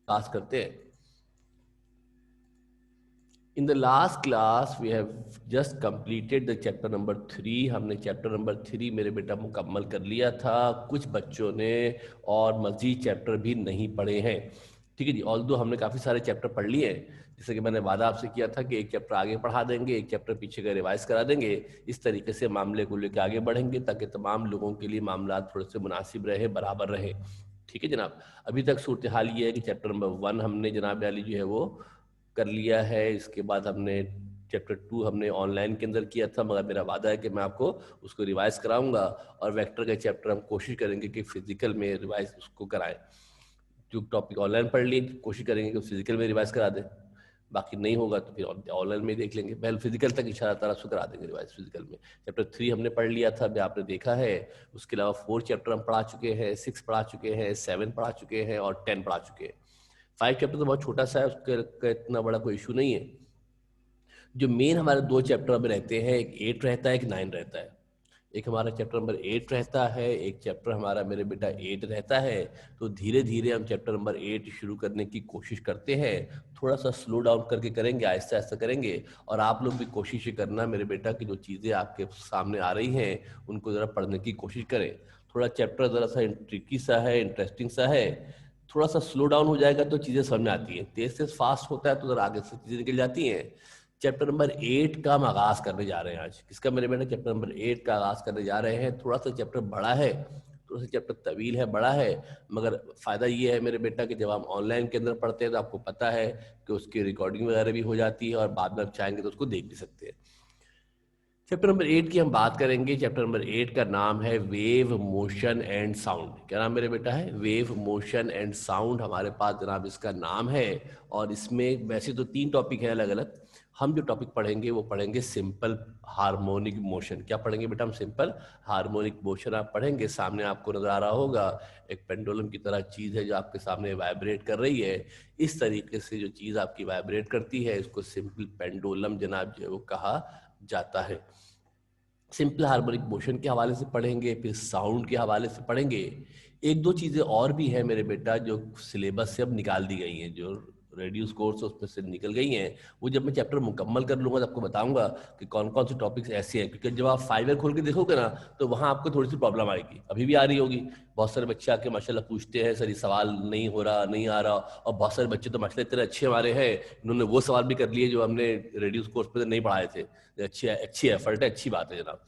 Class करते हैं। In the last class we have just completed the chapter number 3। हमने chapter number 3 मेरे बेटा मुकम्मल कर लिया था। कुछ बच्चों ने और मजीद चैप्टर भी नहीं पढ़े हैं। ठीक है जी, ऑल्दो हमने काफ़ी सारे चैप्टर पढ़ लिए हैं। जैसे कि मैंने वादा आपसे किया था कि एक चैप्टर आगे पढ़ा देंगे, एक चैप्टर पीछे का रिवाइज करा देंगे। इस तरीके से मामले को लेकर आगे बढ़ेंगे ताकि तमाम लोगों के लिए मामला थोड़े से मुनासिब रहे, बराबर रहे। ठीक है जनाब। अभी तक सूरत हाल ये है कि चैप्टर नंबर 1 हमने जनाब वाली जो है वो कर लिया है। इसके बाद हमने चैप्टर 2 हमने ऑनलाइन के अंदर किया था, मगर मेरा वादा है कि मैं आपको उसको रिवाइज कराऊंगा। और वेक्टर का चैप्टर हम कोशिश करेंगे कि फिजिकल में रिवाइज उसको कराएं। जो टॉपिक ऑनलाइन पढ़ लिए कोशिश करेंगे कि फिजिकल में रिवाइज करा दें, बाकी नहीं होगा तो फिर ऑनलाइन में देख लेंगे। पहले फिजिकल तक इंशाल्लाह ताला उसको करा देंगे रिवाइज फिजिकल में। चैप्टर 3 हमने पढ़ लिया था, अभी आपने देखा है। उसके अलावा 4 चैप्टर हम पढ़ा चुके हैं, 6 पढ़ा चुके हैं, 7 पढ़ा चुके हैं और 10 पढ़ा चुके हैं। 5 चैप्टर तो बहुत छोटा सा है, उसका इतना बड़ा कोई इशू नहीं है। जो मेन हमारे 2 चैप्टर में रहते हैं, एक 8 रहता है, एक 9 रहता है। एक हमारा चैप्टर नंबर 8 रहता है, एक चैप्टर हमारा मेरे बेटा 8 रहता है। तो धीरे धीरे हम चैप्टर नंबर 8 शुरू करने की कोशिश करते हैं। थोड़ा सा स्लो डाउन करके करेंगे, आहिस्ता आहिस्ता करेंगे। और आप लोग भी कोशिश करना मेरे बेटा कि जो चीज़ें आपके सामने आ रही हैं उनको ज़रा पढ़ने की कोशिश करें। थोड़ा चैप्टर ज़रा सा ट्रिकी सा है, इंटरेस्टिंग सा है। थोड़ा सा स्लो डाउन हो जाएगा तो चीज़ें समझ में आती हैं। तेज तेज फास्ट होता है तो ज़रा आगे से चीज़ें निकल जाती हैं। चैप्टर नंबर 8 का हम आगाज करने जा रहे हैं आज। किसका मेरे बेटा? चैप्टर नंबर 8 का आगाज करने जा रहे हैं। थोड़ा सा चैप्टर बड़ा है, थोड़ा सा चैप्टर तवील है, बड़ा है, मगर फ़ायदा ये है मेरे बेटा कि जब हम ऑनलाइन के अंदर पढ़ते हैं तो आपको पता है कि उसकी रिकॉर्डिंग वगैरह भी हो जाती है और बाद में आप चाहेंगे तो उसको देख भी सकते हैं। चैप्टर नंबर 8 की हम बात करेंगे। चैप्टर नंबर 8 का नाम है वेव मोशन एंड साउंड। क्या नाम मेरे बेटा है? वेव मोशन एंड साउंड हमारे पास जनाब इसका नाम है। और इसमें वैसे तो 3 टॉपिक है अलग अलग। हम जो टॉपिक पढ़ेंगे वो पढ़ेंगे सिंपल हार्मोनिक मोशन। क्या पढ़ेंगे बेटा हम? सिंपल हार्मोनिक मोशन आप पढ़ेंगे। सामने आपको नजर आ रहा होगा एक पेंडुलम की तरह चीज़ है जो आपके सामने वाइब्रेट कर रही है। इस तरीके से जो चीज़ आपकी वाइब्रेट करती है इसको सिंपल पेंडुलम जनाब जो है वो कहा जाता है। सिंपल हार्मोनिक मोशन के हवाले से पढ़ेंगे, फिर साउंड के हवाले से पढ़ेंगे। एक दो चीज़ें और भी हैं मेरे बेटा जो सिलेबस से अब निकाल दी गई हैं, जो रेड्यूस कोर्स उसमें से निकल गई हैं। वो जब मैं चैप्टर मुकम्मल कर लूँगा तो आपको बताऊंगा कि कौन कौन से टॉपिक्स ऐसे हैं। क्योंकि जब आप फाइवर खोल के देखोगे ना तो वहाँ आपको थोड़ी सी प्रॉब्लम आएगी, अभी भी आ रही होगी। बहुत सारे बच्चे आके माशाल्लाह पूछते हैं सर ये सवाल नहीं हो रहा, नहीं आ रहा। और बहुत सारे बच्चे तो माशाल्लाह इतने अच्छे हमारे हैं, इन्होंने वो सवाल भी कर लिए जो हमने रेड्यूस कोर्स पे नहीं पढ़ाए थे। अच्छी एफर्ट है, अच्छी बात है जनाब।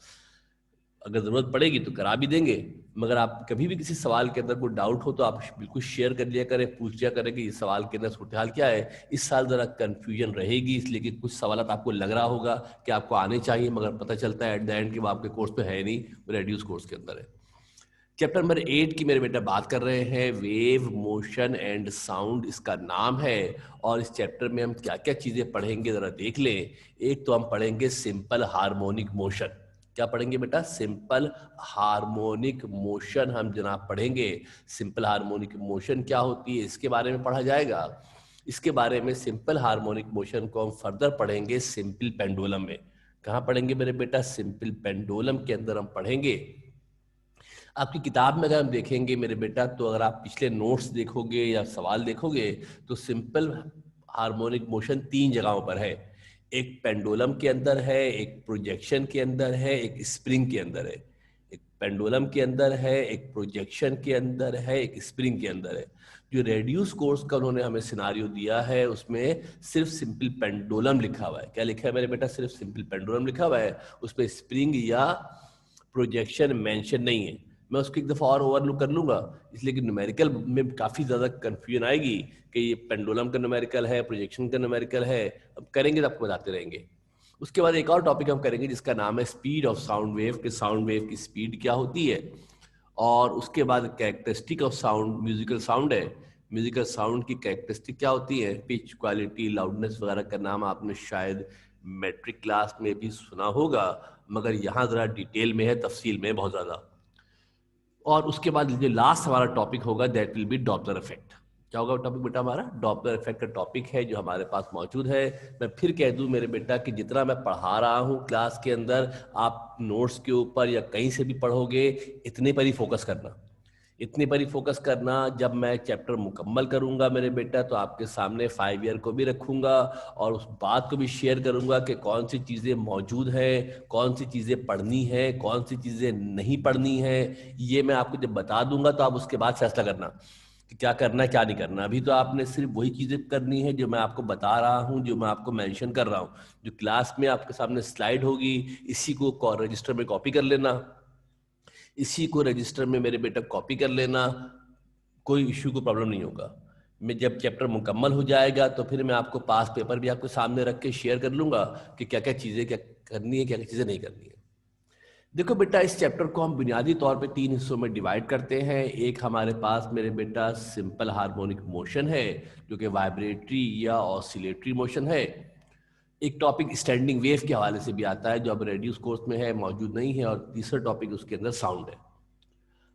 अगर ज़रूरत पड़ेगी तो करा भी देंगे। मगर आप कभी भी किसी सवाल के अंदर कोई डाउट हो तो आप बिल्कुल शेयर कर लिया करें, पूछ लिया करें कि इस सवाल के अंदर सूरत हाल क्या है। इस साल ज़रा कन्फ्यूजन रहेगी इसलिए कि कुछ सवाल आपको लग रहा होगा कि आपको आने चाहिए, मगर पता चलता है एट द एंड कि वो आपके कोर्स पे है नहीं, वो रेड्यूस कोर्स के अंदर है। चैप्टर नंबर 8 की मेरे बेटा बात कर रहे हैं, वेव मोशन एंड साउंड इसका नाम है। और इस चैप्टर में हम क्या क्या चीज़ें पढ़ेंगे ज़रा देख लें। एक तो हम पढ़ेंगे सिंपल हार्मोनिक मोशन। क्या पढ़ेंगे बेटा? सिंपल हार्मोनिक मोशन हम जनाब पढ़ेंगे। सिंपल हार्मोनिक मोशन क्या होती है इसके बारे में पढ़ा जाएगा। इसके बारे में सिंपल हार्मोनिक मोशन को हम फर्दर पढ़ेंगे सिंपल पेंडुलम में। कहाँ पढ़ेंगे मेरे बेटा? सिंपल पेंडुलम के अंदर हम पढ़ेंगे। आपकी किताब में अगर हम देखेंगे मेरे बेटा तो अगर आप पिछले नोट्स देखोगे या सवाल देखोगे तो सिंपल हार्मोनिक मोशन 3 जगहों पर है। एक पेंडुलम के अंदर है, एक प्रोजेक्शन के अंदर है, एक स्प्रिंग के अंदर है। एक पेंडुलम के अंदर है, एक प्रोजेक्शन के अंदर है, एक स्प्रिंग के अंदर है। जो रेड्यूस कोर्स का उन्होंने हमें सिनारियो दिया है उसमें सिर्फ सिंपल पेंडुलम लिखा हुआ है। क्या लिखा है मेरे बेटा? सिर्फ सिंपल पेंडुलम लिखा हुआ है, उसमें स्प्रिंग या प्रोजेक्शन मेंशन नहीं है। मैं उसको एक दफ़ा और ओवरलुक कर लूँगा, इसलिए कि न्यूमेरिकल में काफ़ी ज़्यादा कन्फ्यूजन आएगी कि ये पेंडुलम का न्यूमेरिकल है, प्रोजेक्शन का न्यूमेरिकल है। अब करेंगे तो आपको बताते रहेंगे। उसके बाद एक और टॉपिक हम करेंगे जिसका नाम है स्पीड ऑफ साउंड वेव, कि साउंड वेव की स्पीड क्या होती है। और उसके बाद characteristic of sound, musical sound है, म्यूजिकल साउंड की कैरेक्टरिस्टिक क्या होती है, पिच, क्वालिटी, लाउडनेस वगैरह का नाम आपने शायद मैट्रिक क्लास में भी सुना होगा, मगर यहाँ ज़रा डिटेल में है, तफसील में बहुत ज़्यादा। और उसके बाद जो लास्ट हमारा टॉपिक होगा that will be Doppler effect. क्या होगा टॉपिक बेटा हमारा? डॉपलर इफेक्ट का टॉपिक है जो हमारे पास मौजूद है। मैं फिर कह दूं मेरे बेटा कि जितना मैं पढ़ा रहा हूं क्लास के अंदर, आप नोट्स के ऊपर या कहीं से भी पढ़ोगे इतने पर ही फोकस करना। इतने पर ही फोकस करना। जब मैं चैप्टर मुकम्मल करूंगा मेरे बेटा तो आपके सामने 5 ईयर को भी रखूंगा और उस बात को भी शेयर करूंगा कि कौन सी चीज़ें मौजूद हैं, कौन सी चीज़ें पढ़नी है, कौन सी चीज़ें नहीं पढ़नी है। ये मैं आपको जब बता दूंगा तो आप उसके बाद फैसला करना कि क्या करना है क्या नहीं करना। अभी तो आपने सिर्फ वही चीज़ें करनी है जो मैं आपको बता रहा हूँ, जो मैं आपको मेंशन कर रहा हूँ। जो क्लास में आपके सामने स्लाइड होगी, इसी को रजिस्टर में कॉपी कर लेना, इसी को रजिस्टर में मेरे बेटा कॉपी कर लेना, कोई इश्यू को प्रॉब्लम नहीं होगा। मैं जब चैप्टर मुकम्मल हो जाएगा तो फिर मैं आपको पास पेपर भी आपको सामने रख के शेयर कर लूंगा कि क्या क्या चीज़ें क्या करनी है, क्या क्या चीज़ें नहीं करनी है। देखो बेटा, इस चैप्टर को हम बुनियादी तौर पे 3 हिस्सों में डिवाइड करते हैं। एक हमारे पास मेरे बेटा सिंपल हार्मोनिक मोशन है, जो कि वाइब्रेटरी या ऑसिलेटरी मोशन है। एक टॉपिक स्टैंडिंग वेव के हवाले से भी आता है, जो अब रेड्यूस कोर्स में है, मौजूद नहीं है। और तीसरा टॉपिक उसके अंदर साउंड है।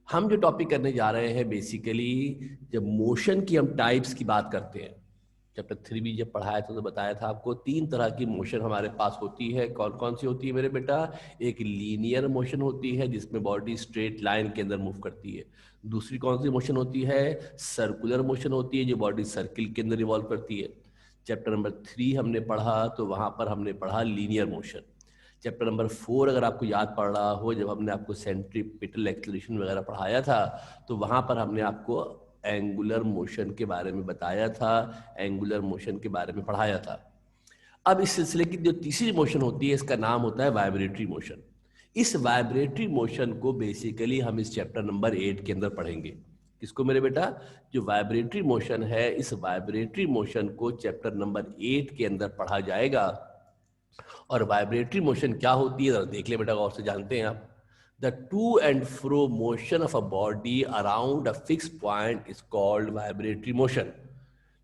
हम जो टॉपिक करने जा रहे हैं बेसिकली, जब मोशन की हम टाइप्स की बात करते हैं, चैप्टर 3 भी जब पढ़ाया था तो बताया था आपको 3 तरह की मोशन हमारे पास होती है। कौन कौन सी होती है मेरे बेटा? एक लीनियर मोशन होती है जिसमें बॉडी स्ट्रेट लाइन के अंदर मूव करती है। दूसरी कौन सी मोशन होती है? सर्कुलर मोशन होती है, जो बॉडी सर्किल के अंदर रिवॉल्व करती है। चैप्टर नंबर 3 हमने पढ़ा तो वहां पर हमने पढ़ा लीनियर मोशन। चैप्टर नंबर 4 अगर आपको याद पड़ रहा हो, जब हमने आपको सेंट्रीपिटल एक्सेलरेशन वगैरह पढ़ाया था तो वहां पर हमने आपको एंगुलर मोशन के बारे में बताया था, एंगुलर मोशन के बारे में पढ़ाया था। अब इस सिलसिले की जो तीसरी मोशन होती है, इसका नाम होता है वाइब्रेटरी मोशन। इस वाइब्रेटरी मोशन को बेसिकली हम इस चैप्टर नंबर 8 के अंदर पढ़ेंगे। किसको मेरे बेटा? जो वाइब्रेटरी मोशन है, इस वाइब्रेटरी मोशन को चैप्टर नंबर 8 के अंदर पढ़ा जाएगा। और वाइब्रेटरी मोशन क्या होती है जरा देख ले बेटा, गौर से। जानते हैं आप, the two and fro motion of a body around a fix point is called vibratory motion.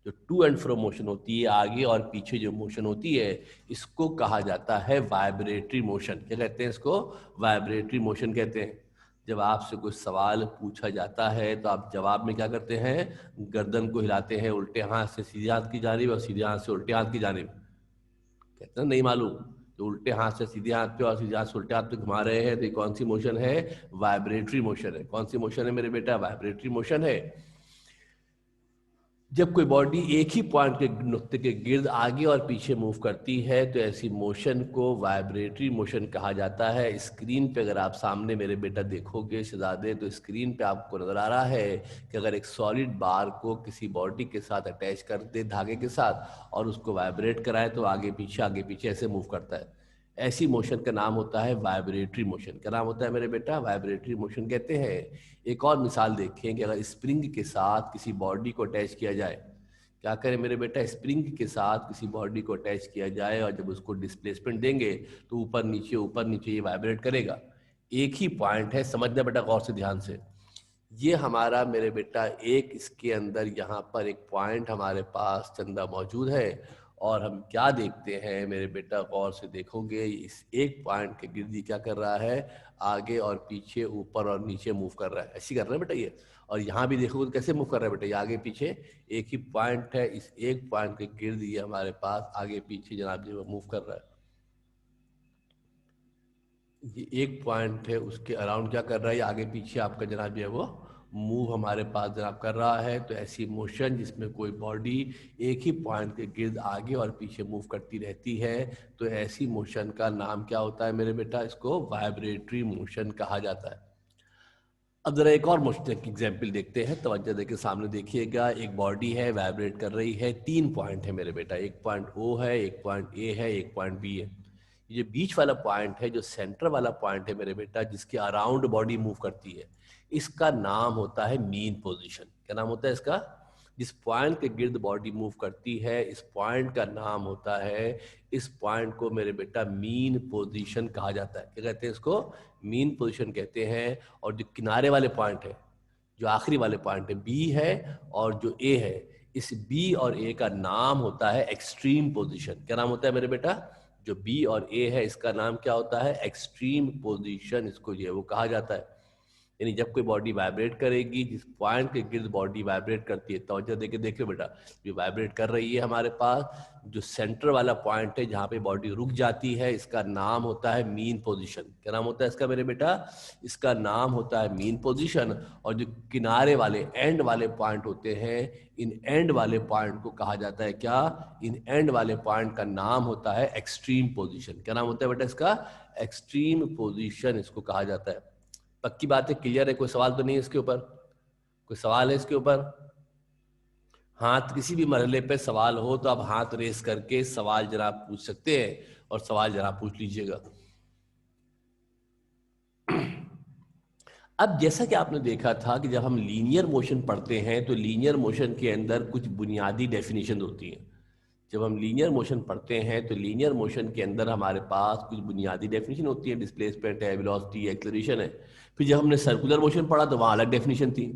जो टू एंड फ्रो मोशन होती है, आगे और पीछे जो मोशन होती है, इसको कहा जाता है वाइब्रेटरी मोशन। क्या कहते हैं इसको? वाइब्रेटरी मोशन कहते हैं। जब आपसे कोई सवाल पूछा जाता है तो आप जवाब में क्या करते हैं? गर्दन को हिलाते हैं, उल्टे हाथ से सीधे हाथ की जानिब और सीधे हाथ से उल्टे हाथ की जानिब। कहते हैं नहीं मालूम, तो उल्टे हाथ से सीधे हाथ पे और सीधे हाथ से उल्टे हाथ पे घुमा रहे हैं, तो ये कौन सी मोशन है? वाइब्रेटरी मोशन है। कौन सी मोशन है मेरे बेटा? वाइब्रेटरी मोशन है। जब कोई बॉडी एक ही पॉइंट के नुक्ते के गिर्द आगे और पीछे मूव करती है तो ऐसी मोशन को वाइब्रेटरी मोशन कहा जाता है। स्क्रीन पे अगर आप सामने मेरे बेटा देखोगे शहजादे, तो स्क्रीन पे आपको नजर आ रहा है कि अगर एक सॉलिड बार को किसी बॉडी के साथ अटैच कर दे धागे के साथ और उसको वाइब्रेट कराए तो आगे पीछे ऐसे मूव करता है। ऐसी मोशन का नाम होता है वाइब्रेटरी मोशन। क्या नाम होता है मेरे बेटा? वाइब्रेटरी मोशन कहते हैं। एक और मिसाल देखें कि अगर स्प्रिंग के साथ किसी बॉडी को अटैच किया जाए, क्या करें मेरे बेटा? स्प्रिंग के साथ किसी बॉडी को अटैच किया जाए और जब उसको डिस्प्लेसमेंट देंगे तो ऊपर नीचे ये वाइब्रेट करेगा। एक ही पॉइंट है, समझना बेटा गौर से ध्यान से। ये हमारा मेरे बेटा एक इसके अंदर यहाँ पर एक पॉइंट हमारे पास चंदा मौजूद है और हम क्या देखते हैं मेरे बेटा, गौर से देखोगे, इस एक पॉइंट के गिर्द क्या कर रहा है? आगे और पीछे, ऊपर और नीचे मूव कर रहा है। ऐसी कर रहा है बेटा ये। और यहाँ भी देखोगे तो कैसे मूव कर रहा है बेटा? ये आगे पीछे एक ही पॉइंट है, इस एक पॉइंट के गिर्द ये हमारे पास आगे पीछे जनाब जी मूव कर रहा है। ये एक पॉइंट है, उसके अराउंड क्या कर रहा है? आगे पीछे आपका जनाब जो है वो मूव हमारे पास जनाब कर रहा है। तो ऐसी मोशन जिसमें कोई बॉडी एक ही पॉइंट के गिर्द आगे और पीछे मूव करती रहती है, तो ऐसी मोशन का नाम क्या होता है मेरे बेटा? इसको वाइब्रेटरी मोशन कहा जाता है। अब जरा एक और मोशन की एग्जाम्पल देखते हैं, तवज्जो देके सामने देखिएगा। एक बॉडी है, वाइब्रेट कर रही है, 3 पॉइंट है मेरे बेटा। एक पॉइंट ओ है, एक पॉइंट ए है, एक पॉइंट बी है। ये बीच वाला पॉइंट है, जो सेंटर वाला पॉइंट है मेरे बेटा, जिसके अराउंड बॉडी मूव करती है, इसका नाम होता है मीन पोजीशन। क्या नाम होता है इसका? जिस पॉइंट के गिर्द बॉडी मूव करती है, इस पॉइंट का नाम होता है, इस पॉइंट को मेरे बेटा मीन पोजीशन कहा जाता है। क्या कहते हैं इसको? मीन पोजीशन कहते हैं। और जो किनारे वाले पॉइंट है, जो आखिरी वाले पॉइंट है, बी है और जो ए है, इस बी और ए का नाम होता है एक्सट्रीम पोजीशन। क्या नाम होता है मेरे बेटा? जो बी और ए है, इसका नाम क्या होता है? एक्सट्रीम पोजीशन, इसको जो है वो कहा जाता है। यानी जब कोई बॉडी वाइब्रेट करेगी, जिस पॉइंट के गिर्द बॉडी वाइब्रेट करती है, तवज्जो देके देखिए बेटा, जो वाइब्रेट कर रही है हमारे पास, जो सेंटर वाला पॉइंट है जहाँ पे बॉडी रुक जाती है, इसका नाम होता है मीन पोजीशन। क्या नाम होता है इसका मेरे बेटा? इसका नाम होता है मीन पोजीशन। और जो किनारे वाले एंड वाले पॉइंट होते हैं, इन एंड वाले पॉइंट को कहा जाता है क्या? इन एंड वाले पॉइंट का नाम होता है एक्सट्रीम पोजीशन। क्या नाम होता है बेटा इसका? एक्सट्रीम पोजीशन इसको कहा जाता है। पक्की बात है, क्लियर है? कोई सवाल तो नहीं है इसके ऊपर? कोई सवाल है इसके ऊपर? हाथ किसी भी मरहले पे सवाल हो तो आप हाथ रेस करके सवाल जरा पूछ सकते हैं, और सवाल जरा पूछ लीजिएगा। अब जैसा कि आपने देखा था कि जब हम लीनियर मोशन पढ़ते हैं तो लीनियर मोशन के अंदर कुछ बुनियादी डेफिनेशन होती हैं। जब हम लीनियर मोशन पढ़ते हैं तो लीनियर मोशन के अंदर हमारे पास कुछ बुनियादी डेफिनेशन होती है, डिस्प्लेसमेंट है, वेलोसिटी, एक्सेलरेशन है। फिर जब हमने सर्कुलर मोशन पढ़ा तो वहाँ अलग डेफिनेशन थी।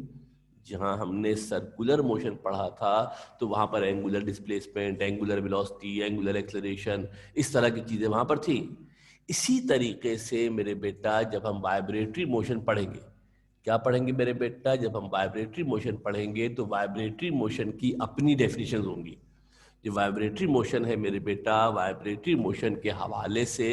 जहाँ हमने सर्कुलर मोशन पढ़ा था तो वहाँ पर angular displacement, angular velocity, angular acceleration, इस तरह की चीज़ें वहाँ पर थी। इसी तरीके से मेरे बेटा जब हम वाइब्रेटरी मोशन पढ़ेंगे, क्या पढ़ेंगे मेरे बेटा? जब हम वाइब्रेटरी मोशन पढ़ेंगे तो वाइब्रेटरी मोशन की अपनी डेफिनेशन होंगी। जो वाइब्रेटरी मोशन है मेरे बेटा, वाइब्रेटरी मोशन के हवाले से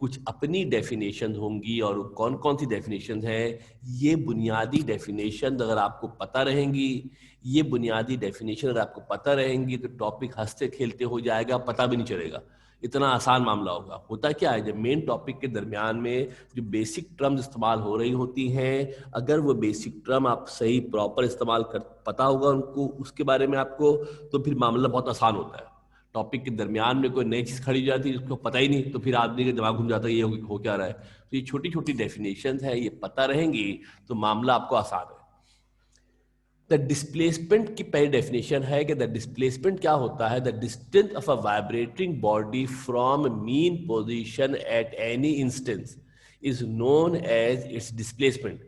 कुछ अपनी डेफिनेशन होंगी। और कौन कौन सी डेफिनेशन है? ये बुनियादी डेफिनेशन अगर आपको पता रहेंगी, ये बुनियादी डेफिनेशन अगर आपको पता रहेंगी तो टॉपिक हंसते खेलते हो जाएगा, पता भी नहीं चलेगा। इतना आसान मामला होगा। होता क्या है, जब मेन टॉपिक के दरमियान में जो बेसिक टर्म्स इस्तेमाल हो रही होती हैं, अगर वो बेसिक टर्म आप सही प्रॉपर इस्तेमाल कर पता होगा उनको, उसके बारे में आपको, तो फिर मामला बहुत आसान होता है। टॉपिक के दरमियान में कोई नई चीज़ खड़ी जाती है, उसको पता ही नहीं, तो फिर आदमी का दिमाग घूम जाता है, ये हो क्या रहा है। तो ये छोटी छोटी डेफिनेशन है, ये पता रहेंगी तो मामला आपको आसान है। द डिस्प्लेसमेंट की पहली डेफिनेशन है कि द डिस्प्लेसमेंट क्या होता है? The distance of a vibrating body from mean position at any instance is known as its displacement.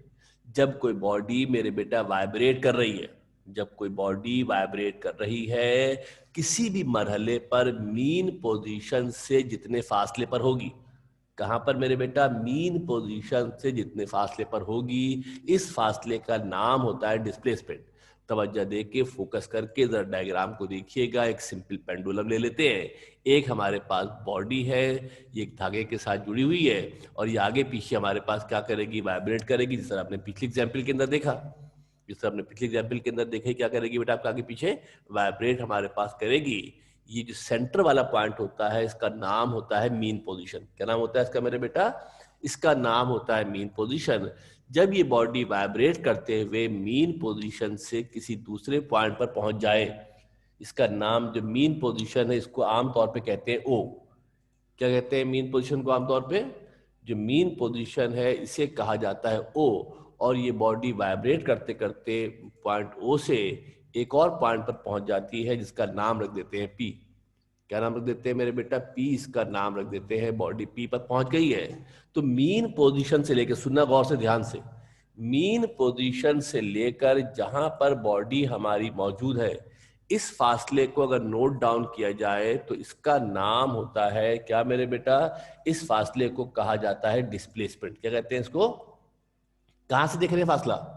जब कोई बॉडी मेरे बेटा वाइब्रेट कर रही है, जब कोई बॉडी वाइब्रेट कर रही है किसी भी मरहले पर मीन पोजीशन से जितने फासले पर होगी, कहां पर मेरे बेटा? मीन पोजीशन से जितने फासले पर होगी, इस फासले का नाम होता है डिस्प्लेसमेंट। तवज्जो देके फोकस करके जरा डायग्राम को देखिएगा। एक सिंपल पेंडुलम ले लेते हैं। एक हमारे पास बॉडी है, ये एक धागे के साथ जुड़ी हुई है, और ये आगे पीछे हमारे पास क्या करेगी? वाइब्रेट करेगी। जिस तरह आपने पिछले एग्जाम्पल के अंदर देखा, जिस तरह आपने पिछले एग्जाम्पल के अंदर देखा, क्या करेगी बेटा? आपका आगे पीछे वाइब्रेट हमारे पास करेगी। ये जो सेंटर वाला पॉइंट होता है, इसका नाम होता है मीन पोजीशन। क्या नाम होता है इसका मेरे बेटा? इसका नाम होता है मीन पोजीशन। जब ये बॉडी वाइब्रेट करते हुए मीन पोजीशन से किसी दूसरे पॉइंट पर पहुंच जाए, इसका नाम जो मीन पोजीशन है, इसको आमतौर पे कहते हैं ओ। क्या कहते हैं मीन पोजीशन को आमतौर पे? जो मीन पोजीशन है इसे कहा जाता है ओ। और ये बॉडी वाइब्रेट करते करते पॉइंट ओ से एक और पॉइंट पर पहुंच जाती है जिसका नाम रख देते हैं पी। क्या नाम रख देते हैं मेरे बेटा? पी इसका नाम रख देते हैं। बॉडी पी पर पहुंच गई है तो मीन पोजीशन से लेकर, सुनना गौर से ध्यान से, मीन पोजीशन से लेकर जहां पर बॉडी हमारी मौजूद है, इस फासले को अगर नोट डाउन किया जाए तो इसका नाम होता है क्या मेरे बेटा? इस फासले को कहा जाता है डिस्प्लेसमेंट। क्या कहते हैं इसको? कहां से देख रहे हैं फासला?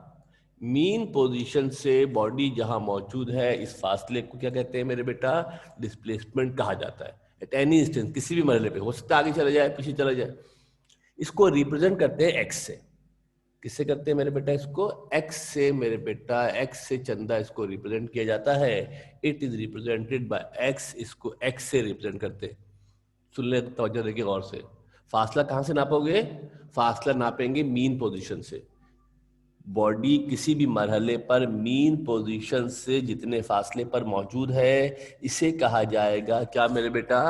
मीन पोजीशन से बॉडी जहां मौजूद है, इस फासले को क्या कहते हैं मेरे बेटा? डिस्प्लेसमेंट कहा जाता है। एट एनी इंस्टेंस, किसी भी मरहले पे, हो सकता है आगे चला जाए, पीछे चला जाए। इसको रिप्रेजेंट करते हैं एक्स से। किससे करते हैं मेरे बेटा? इसको एक्स से मेरे बेटा, एक्स से चंदा इसको रिप्रेजेंट किया जाता है। It is represented by x. इसको एक्स से रिप्रेजेंट करते हैं। सुन ले, तवज्जो देखिए गौर से। फासला कहां से नापोगे? फासला नापेंगे मीन पोजीशन से। बॉडी किसी भी मरहले पर मीन पोजीशन से जितने फासले पर मौजूद है, इसे कहा जाएगा क्या मेरे बेटा?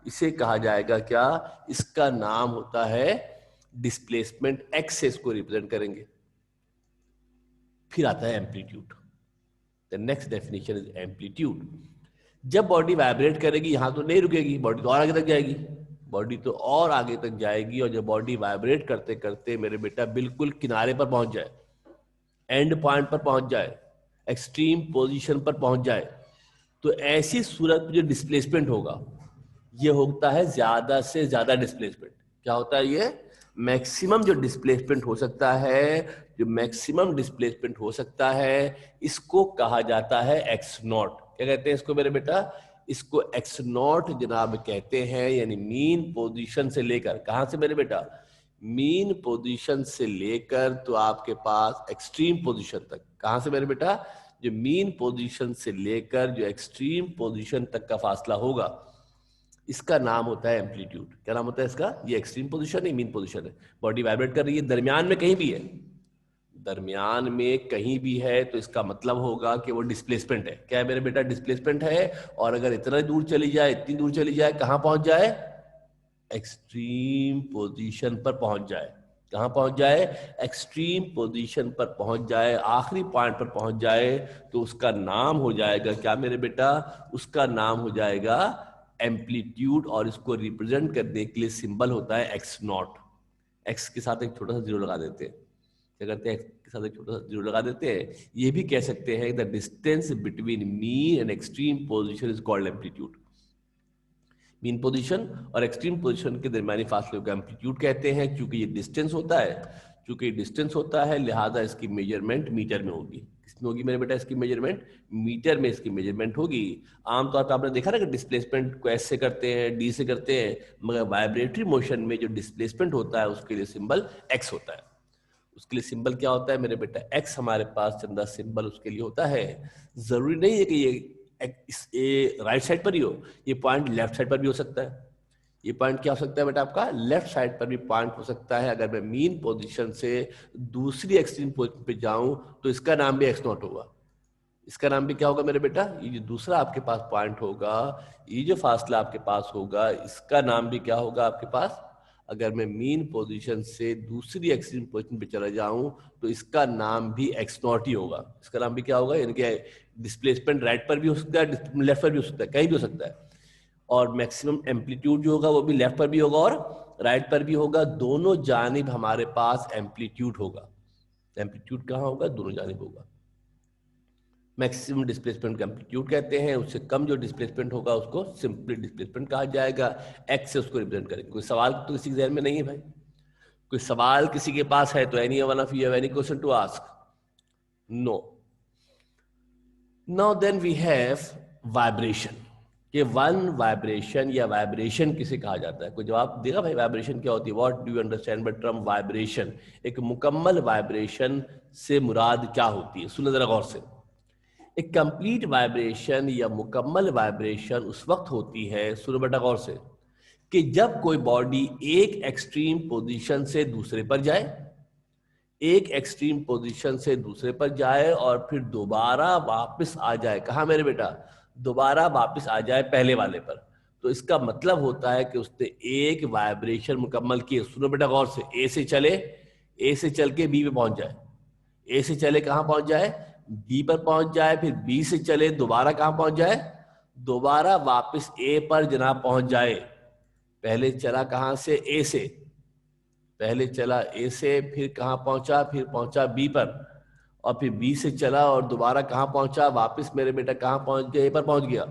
इसे कहा जाएगा क्या? इसका नाम होता है डिस्प्लेसमेंट। एक्स से इसको रिप्रेजेंट करेंगे। फिर आता है amplitude. The next definition is amplitude. जब बॉडी वाइब्रेट करेगी, यहां तो नहीं रुकेगी, बॉडी तो और आगे तक जाएगी, बॉडी तो और आगे तक जाएगी। और जब बॉडी वाइब्रेट करते करते मेरे बेटा बिल्कुल किनारे पर पहुंच जाए, एंड पॉइंट पर पहुंच जाए, एक्सट्रीम पोजीशन पर पहुंच जाए, तो ऐसी सूरत में जो डिस्प्लेसमेंट होगा, ये होता है ज्यादा से ज्यादा डिस्प्लेसमेंट। क्या होता है ये? मैक्सिमम जो डिस्प्लेसमेंट हो सकता है, जो मैक्सिमम डिस्प्लेसमेंट हो सकता है, इसको कहा जाता है एक्स नॉट। क्या कहते हैं इसको मेरे बेटा? इसको एक्स नॉट जनाब कहते हैं, यानी मीन पोजीशन से लेकर, कहां से मेरे बेटा? मीन पोजीशन से लेकर तो आपके पास एक्सट्रीम पोजीशन तक। कहां से मेरे बेटा? जो मीन पोजीशन से लेकर जो एक्सट्रीम पोजीशन तक का फासला होगा, इसका नाम होता है एम्पलीट्यूड। क्या नाम होता है इसका? ये एक्सट्रीम पोजीशन है, मीन पोजीशन है। बॉडी वाइब्रेट कर रही है, दरमियान में कहीं भी है, दरमियान में कहीं भी है, तो इसका मतलब होगा कि वो डिस्प्लेसमेंट है। क्या है मेरे बेटा? डिस्प्लेसमेंट है। और अगर इतना दूर चली जाए, इतनी दूर चली जाए, कहां पहुंच जाए? एक्सट्रीम पोजीशन पर पहुंच जाए। कहां पहुंच जाए? एक्सट्रीम पोजीशन पर पहुंच जाए, आखिरी पॉइंट पर पहुंच जाए, तो उसका नाम हो जाएगा क्या मेरे बेटा? उसका नाम हो जाएगा एम्पलीट्यूड। और इसको रिप्रेजेंट करने के लिए सिंबल होता है एक्स नॉट। एक्स के साथ एक छोटा सा जीरो लगा देते हैं। क्या करते हैं? एक्स के साथ एक छोटा सा जीरो लगा देते हैं। ये भी कह सकते हैं the distance between mean and extreme position is called amplitude. Mean position और एक्सट्रीम पोजीशन के दरमियानी फासले को एम्पलीट्यूड कहते हैं। क्योंकि ये डिस्टेंस होता है, क्योंकि डिस्टेंस होता है, लिहाजा इसकी मेजरमेंट मीटर में होगी। किसमें होगी मेरे बेटा इसकी मेजरमेंट? मीटर में इसकी मेजरमेंट होगी। आमतौर पर आपने देखा ना कि डिस्प्लेसमेंट को एस से करते हैं, डी से करते हैं, मगर वाइब्रेटरी मोशन में जो डिस्प्लेसमेंट होता है उसके लिए सिंबल एक्स होता है। उसके लिए सिंबल क्या होता है मेरे बेटा? एक्स हमारे पास चंदा सिंबल उसके लिए होता है। जरूरी नहीं है कि ये राइट साइड पर ही हो, ये पॉइंट लेफ्ट साइड पर भी हो सकता है। ये पॉइंट क्या हो सकता है बेटा आपका? लेफ्ट साइड पर भी पॉइंट हो सकता है। अगर मैं मीन पोजीशन से दूसरी एक्सट्रीम पोजीशन पे जाऊं तो इसका नाम भी एक्स नॉट होगा। इसका नाम भी क्या होगा मेरे बेटा? ये जो दूसरा आपके पास पॉइंट होगा, ये जो फासला आपके पास होगा, इसका नाम भी क्या होगा आपके पास? अगर मैं मीन पोजीशन से दूसरी एक्सट्रीम पोजीशन पे चला जाऊं तो इसका नाम भी एक्स नॉट ही होगा। इसका नाम भी क्या होगा? यानी कि डिस्प्लेसमेंट राइट पर भी हो सकता है, लेफ्ट पर भी हो सकता है, कहीं भी हो सकता है। और मैक्सिमम एम्पलीट्यूड जो होगा वो भी लेफ्ट पर भी होगा और राइट पर भी होगा। दोनों जानिब हमारे पास एम्पलीट्यूड होगा। एम्पलीट्यूड कहाँ होगा? दोनों जानिब होगा। मैक्सिमम डिस्प्लेसमेंट का एम्पलीट्यूड कहते हैं। उससे कम जो डिस्प्लेसमेंट होगा उसको सिंपली डिस्प्लेसमेंट कहा जाएगा। एक्स से उसको रिप्रेजेंट करेंगे। कोई सवाल तो किसी के ध्यान में नहीं है भाई? कोई सवाल किसी के पास है तो any one of you have any question to ask? No. Now then we have vibration. ये वन वाइब्रेशन या वाइब्रेशन किसे कहा जाता है? कोई जवाब देगा भाई? वाइब्रेशन क्या होती है? What do you understand by term vibration? एक मुकम्मल वाइब्रेशन से मुराद क्या होती है? सुनो जरा गौर से। एक कंप्लीट वाइब्रेशन या मुकम्मल वाइब्रेशन उस वक्त होती है, सुनो बेटा गौर से, कि जब कोई बॉडी एक एक्सट्रीम पोजीशन से दूसरे पर जाए, एक एक्सट्रीम पोजीशन से दूसरे पर जाए और फिर दोबारा वापस आ जाए। कहा मेरे बेटा? दोबारा वापस आ जाए पहले वाले पर। तो इसका मतलब होता है कि उसने एक वाइब्रेशन मुकम्मल की। सुनो बेटा गौर से, ए से चले, ए से चल के बी पे पहुंच जाए। ए से चले कहां पहुंच जाए? बी पर पहुंच जाए। फिर बी से चले दोबारा कहां पहुंच जाए? दोबारा वापस ए पर जनाब पहुंच जाए। पहले चला कहां से? ए से। पहले चला ए से, फिर कहां पहुंचा? फिर पहुंचा बी पर। और फिर बी से चला और दोबारा कहां पहुंचा? वापस मेरे बेटा कहां पहुंच गया? ए पर पहुंच गया।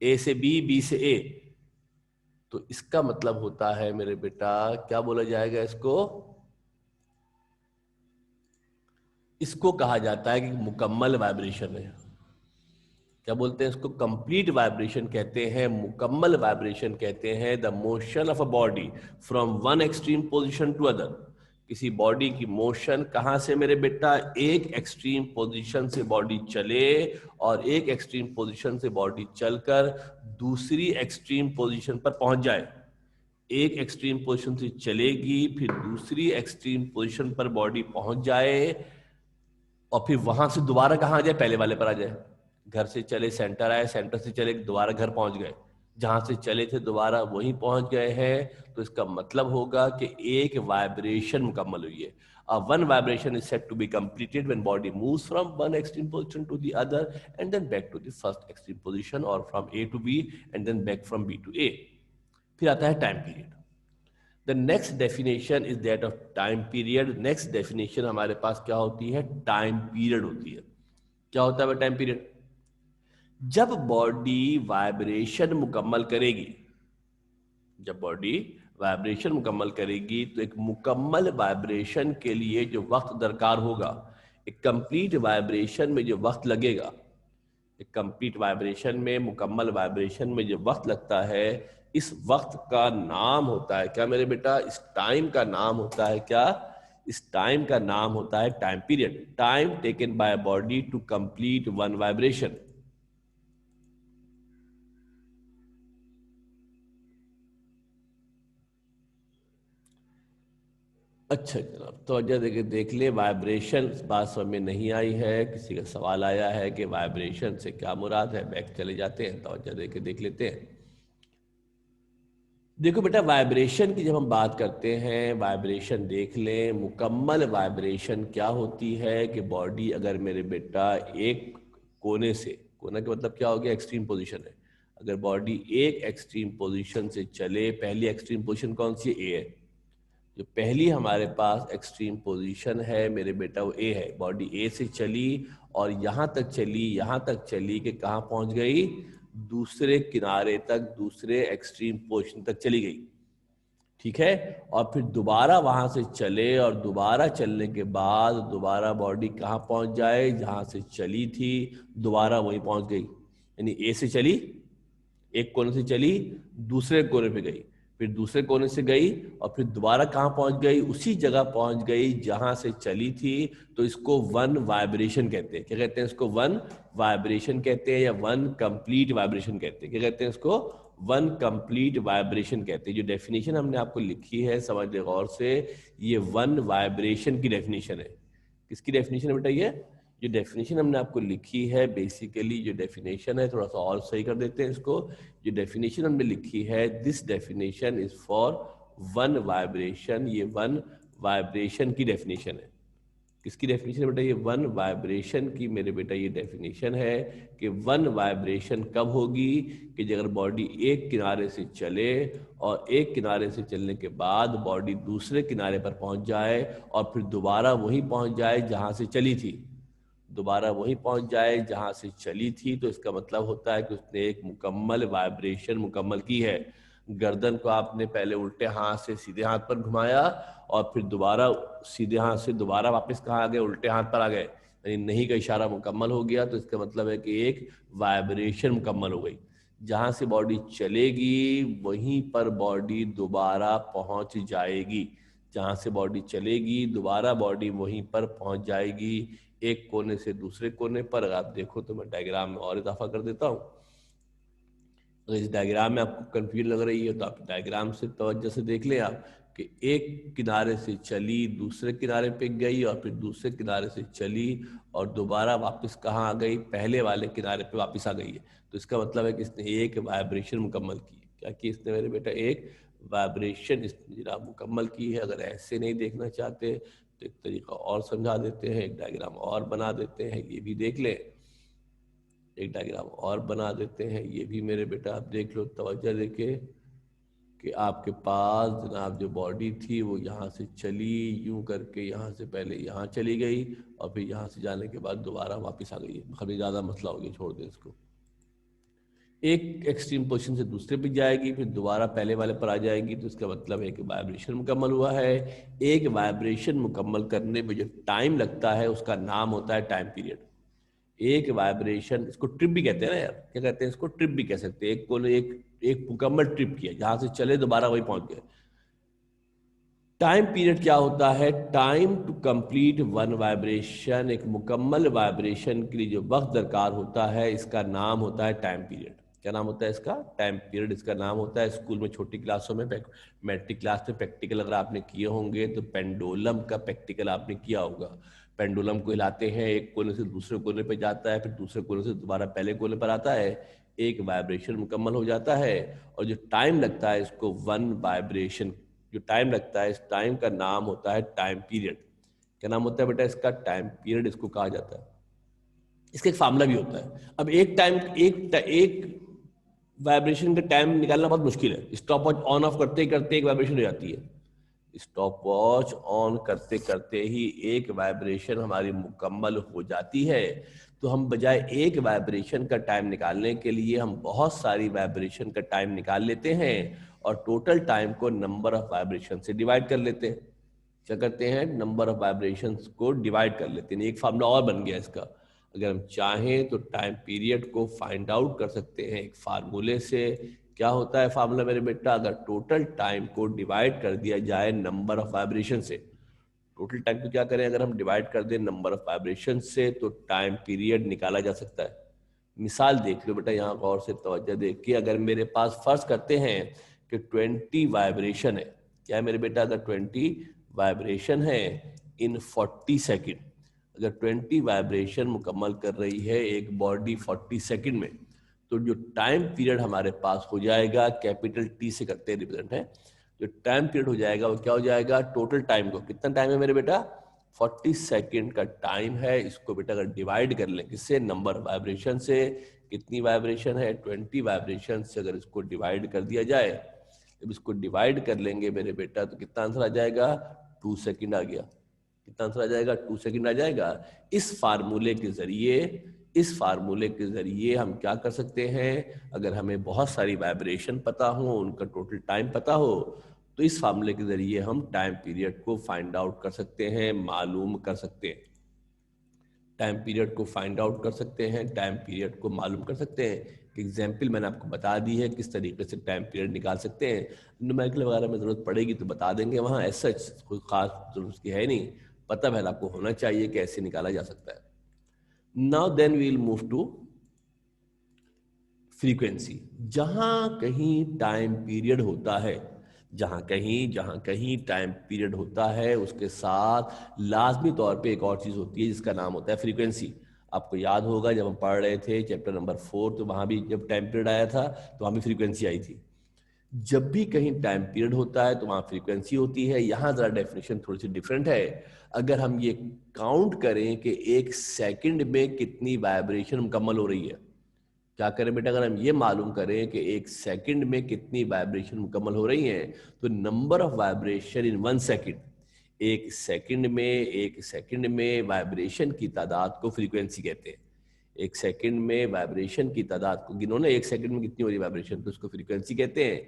ए से बी, बी से ए। तो इसका मतलब होता है मेरे बेटा, क्या बोला जाएगा इसको? इसको कहा जाता है कि मुकम्मल वाइब्रेशन है। क्या बोलते हैं इसको? कंप्लीट वाइब्रेशन कहते हैं, मुकम्मल वाइब्रेशन कहते हैं। The motion of a body from one extreme position to other. किसी बॉडी की मोशन कहां से मेरे बेटा? एक एक्सट्रीम पोजीशन से बॉडी चले और एक एक्सट्रीम पोजीशन से बॉडी चलकर दूसरी एक्सट्रीम पोजीशन पर पहुंच जाए। एक एक्सट्रीम पोजीशन से चलेगी, फिर दूसरी एक्सट्रीम पोजीशन पर बॉडी पहुंच जाए और फिर वहां से दोबारा कहां आ जाए? पहले वाले पर आ जाए। घर से चले सेंटर आए, सेंटर से चले दोबारा घर पहुंच गए, जहां से चले थे दोबारा वहीं पहुंच गए हैं। तो इसका मतलब होगा कि एक वाइब्रेशन मुकम्मल हुई है। One vibration is set to be completed when body moves from one extreme position to the other and then back to the first extreme position, और from A to B and then back from B to A. फिर आता है time period. The next definition is that of time period. Next definition हमारे पास क्या होती है? Time period होती है। क्या होता है टाइम पीरियड? जब बॉडी वाइब्रेशन मुकम्मल करेगी, जब बॉडी वाइब्रेशन मुकम्मल करेगी तो एक मुकम्मल वाइब्रेशन के लिए जो वक्त दरकार होगा, एक कंप्लीट वाइब्रेशन में जो वक्त लगेगा, एक कंप्लीट वाइब्रेशन में, मुकम्मल वाइब्रेशन में जो वक्त लगता है, इस वक्त का नाम होता है क्या मेरे बेटा? इस टाइम का नाम होता है क्या? इस टाइम का नाम होता है time period. Time taken by body to complete one vibration. अच्छा जनाब, तो अजय देख ले, वाइब्रेशन बात समझ में नहीं आई है, किसी का सवाल आया है कि वाइब्रेशन से क्या मुराद है, बैक चले जाते हैं तो अजय देख लेते हैं। देखो बेटा, वाइब्रेशन की जब हम बात करते हैं, वाइब्रेशन देख लें, मुकम्मल वाइब्रेशन क्या होती है कि बॉडी अगर मेरे बेटा एक कोने से, कोना का मतलब क्या हो गया? एक्सट्रीम पोजीशन है। अगर बॉडी एक एक्सट्रीम पोजीशन से चले, पहली एक्सट्रीम पोजीशन कौन सी है? ए है। जो पहली हमारे पास एक्सट्रीम पोजीशन है मेरे बेटा वो ए है। बॉडी ए से चली और यहाँ तक चली, यहाँ तक चली कि कहाँ पहुँच गई? दूसरे किनारे तक, दूसरे एक्सट्रीम पोजीशन तक चली गई, ठीक है। और फिर दोबारा वहां से चले और दोबारा चलने के बाद दोबारा बॉडी कहाँ पहुंच जाए? जहां से चली थी दोबारा वहीं पहुंच गई। यानी ए से चली, एक कोने से चली, दूसरे कोने पे गई, फिर दूसरे कोने से गई और फिर दोबारा कहाँ पहुंच गई? उसी जगह पहुंच गई जहां से चली थी। तो इसको वन वाइब्रेशन कहते हैं। क्या कहते हैं इसको? वन वाइब्रेशन कहते हैं, या वन कंप्लीट वाइब्रेशन कहते हैं। क्या कहते हैं इसको? वन कंप्लीट वाइब्रेशन कहते हैं। जो डेफिनेशन हमने आपको लिखी है, समझ ले गौर से, ये वन वाइब्रेशन की डेफिनेशन है। किसकी डेफिनेशन है बेटा? ये जो डेफिनेशन हमने आपको लिखी है, बेसिकली जो डेफिनेशन है, थोड़ा सा और सही कर देते हैं इसको। जो डेफिनेशन हमने लिखी है, this definition is for one vibration. ये वन वाइब्रेशन की डेफिनेशन है। किसकी डेफिनेशन है बेटा? ये वन वाइब्रेशन की मेरे बेटा ये डेफिनेशन है कि वन वाइब्रेशन कब होगी कि अगर बॉडी एक किनारे से चले और एक किनारे से चलने के बाद बॉडी दूसरे किनारे पर पहुंच जाए और फिर दोबारा वहीं पहुंच जाए जहां से चली थी, दोबारा वहीं पहुंच जाए जहां से चली थी। तो इसका मतलब होता है कि उसने एक मुकम्मल वाइब्रेशन मुकम्मल की है। गर्दन को आपने पहले उल्टे हाथ से सीधे हाथ पर घुमाया और फिर दोबारा सीधे हाथ से दोबारा वापस कहाँ आ गए? उल्टे हाथ पर आ गए, यानी नहीं का इशारा मुकम्मल हो गया। तो इसका मतलब है कि एक वाइब्रेशन मुकम्मल हो गई। जहां से बॉडी चलेगी वहीं पर बॉडी दोबारा पहुंच जाएगी। जहां से बॉडी चलेगी दोबारा बॉडी वहीं पर पहुंच जाएगी, एक कोने से दूसरे कोने पर। अगर आप देखो तो मैं डायग्राम में और इजाफा कर देता हूं। अगर इस डायग्राम में आपको कंफ्यूजन लग रही है तो आप डायग्राम से तवज्जो से देख लें आप कि एक किनारे से चली, दूसरे किनारे पे गई और फिर दूसरे किनारे से चली और दोबारा वापस कहाँ आ गई? पहले वाले किनारे पे वापस आ गई है। तो इसका मतलब है कि इसने एक वाइब्रेशन मुकम्मल की। क्या कि इसने मेरे बेटा एक वाइब्रेशन जनाब मुकम्मल की है। अगर ऐसे नहीं देखना चाहते तो एक तरीका और समझा देते हैं, एक डायग्राम और बना देते हैं, ये भी देख लें। एक डायग्राम और बना देते हैं, ये भी मेरे बेटा आप देख लो तवज्जो देके कि आपके पास जनाब जो बॉडी थी वो यहाँ से चली, यूं करके यहाँ से पहले यहाँ चली गई और फिर यहाँ से जाने के बाद दोबारा वापस आ गई है। काफ़ी ज़्यादा मसला हो गया, छोड़ दें इसको। एक एक्सट्रीम पोजीशन से दूसरे पे जाएगी, फिर दोबारा पहले वाले पर आ जाएगी। तो इसका मतलब है कि वाइब्रेशन मुकम्मल हुआ है। एक वाइब्रेशन मुकम्मल करने में जो टाइम लगता है उसका नाम होता है टाइम पीरियड। एक वाइब्रेशन, इसको ट्रिप भी कहते हैं ना यार, क्या कहते हैं इसको? ट्रिप भी कह सकते हैं। एक को एक मुकम्मल ट्रिप किया, जहां से चले दोबारा वही पहुंच गए। टाइम पीरियड क्या होता है? Time to complete one vibration, एक मुकम्मल वाइब्रेशन के लिए जो वक्त दरकार होता है, इसका नाम होता है टाइम पीरियड। क्या नाम होता है इसका? टाइम पीरियड इसका नाम होता है। स्कूल में छोटी क्लासों में, मैट्रिक क्लास में प्रैक्टिकल अगर आपने किए होंगे तो पेंडुलम का प्रैक्टिकल आपने किया होगा। पेंडुलम को हिलाते हैं, एक कोने से दूसरे कोने पर जाता है, फिर दूसरे कोने से दोबारा पहले कोने पर आता है, एक वाइब्रेशन मुकम्मल हो जाता है। और जो टाइम लगता है इसको वन वाइब्रेशन, जो टाइम लगता है इस टाइम का नाम होता है टाइम पीरियड। क्या नाम होता है बेटा इसका? टाइम पीरियड इसको कहा जाता है। इसका एक फार्मूला भी होता है। अब एक वाइब्रेशन का टाइम निकालना बहुत मुश्किल है। स्टॉप वॉच ऑन ऑफ करते करते एक वाइब्रेशन हो जाती है। स्टॉप वॉच ऑन करते करते ही एक वाइब्रेशन हमारी मुकम्मल हो जाती है। तो हम बजाय एक वाइब्रेशन का टाइम निकालने के लिए हम बहुत सारी वाइब्रेशन का टाइम निकाल लेते हैं और टोटल टाइम को नंबर ऑफ वाइब्रेशन से डिवाइड कर लेते हैं। क्या करते हैं, नंबर ऑफ वाइब्रेशंस को डिवाइड कर लेते हैं। एक फार्मूला और बन गया इसका। अगर हम चाहें तो टाइम पीरियड को फाइंड आउट कर सकते हैं एक फार्मूले से। क्या होता है फार्मूला मेरे बेटा, अगर टोटल टाइम को डिवाइड कर दिया जाए नंबर ऑफ वाइब्रेशन से, टोटल टाइम को क्या करें, अगर हम डिवाइड कर दें नंबर ऑफ वाइब्रेशन से तो टाइम पीरियड निकाला जा सकता है। मिसाल देख लो बेटा, यहाँ गौर से तवज्जो देख के, अगर मेरे पास फर्ज करते हैं कि 20 वाइब्रेशन है, क्या है मेरे बेटा, अगर 20 वाइब्रेशन है इन 40 सेकेंड, अगर 20 वाइब्रेशन मुकम्मल कर रही है एक बॉडी 40 सेकेंड में, तो जो टाइम पीरियड हमारे पास हो जाएगा, कैपिटल टी से करते हैं रिप्रेजेंट है, जो टाइम पीरियड हो जाएगा वो क्या हो जाएगा, टोटल टाइम को, कितना टाइम है मेरे बेटा, 40 सेकेंड का टाइम है। इसको बेटा अगर डिवाइड कर लें किससे, नंबर वाइब्रेशन से, कितनी वाइब्रेशन है, 20 वाइब्रेशन से अगर इसको डिवाइड कर दिया जाए, जब इसको डिवाइड कर लेंगे मेरे बेटा तो कितना आंसर आ जाएगा, 2 सेकेंड आ गया। कितना आंसर आ जाएगा, 2 सेकेंड आ जाएगा। इस फार्मूले के जरिए, इस फार्मूले के जरिए हम क्या कर सकते हैं, अगर हमें बहुत सारी वाइब्रेशन पता हो, उनका टोटल टाइम पता हो, तो इस फार्मूले के जरिए हम टाइम पीरियड को फाइंड आउट कर सकते हैं, मालूम कर सकते हैं। टाइम पीरियड को फाइंड आउट कर सकते हैं, टाइम पीरियड को मालूम कर सकते हैं। एग्जाम्पल मैंने आपको बता दी है किस तरीके से टाइम पीरियड निकाल सकते हैं। न्यूमेरिकल वगैरह में ज़रूरत पड़ेगी तो बता देंगे, वहाँ ऐसा कोई खास जरूरत की है नहीं, पता पहले आपको होना चाहिए कि ऐसे निकाला जा सकता है। Now then we will move to frequency. जहां कहीं टाइम पीरियड होता है, जहां कहीं टाइम पीरियड होता है, उसके साथ लाजमी तौर पे एक और चीज होती है जिसका नाम होता है फ्रीक्वेंसी। आपको याद होगा जब हम पढ़ रहे थे चैप्टर नंबर 4, तो वहां भी जब टाइम पीरियड आया था तो वहां भी फ्रीक्वेंसी आई थी। जब भी कहीं टाइम पीरियड होता है तो वहां फ्रीक्वेंसी होती है। यहां जरा डेफिनेशन थोड़ी सी डिफरेंट है। अगर हम ये काउंट करें कि एक सेकंड में कितनी वाइब्रेशन मुकम्मल हो रही है, क्या करें बेटा, अगर हम ये मालूम करें कि एक सेकंड में कितनी वाइब्रेशन मुकम्मल हो रही हैं, तो number of vibration in 1 second, एक सेकंड में वाइब्रेशन की तादाद को फ्रीक्वेंसी कहते हैं। एक सेकंड में वाइब्रेशन की तादाद को गिनो ना, एक सेकंड में कितनी हो रही है वाइब्रेशन, तो उसको फ्रीक्वेंसी कहते हैं।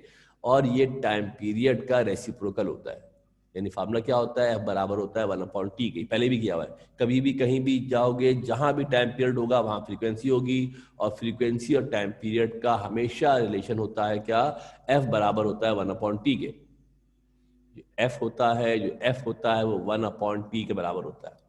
और ये टाइम पीरियड का रेसिप्रोकल होता है। यानी फार्मूला क्या होता है, F बराबर होता है 1/T के, पहले भी किया हुआ है। कभी भी कहीं भी जाओगे, जहां भी टाइम पीरियड होगा वहां फ्रीक्वेंसी होगी, और फ्रीक्वेंसी और टाइम पीरियड का हमेशा रिलेशन होता है क्या, F बराबर होता है 1/T के। जो F होता है वो 1/T के बराबर होता है।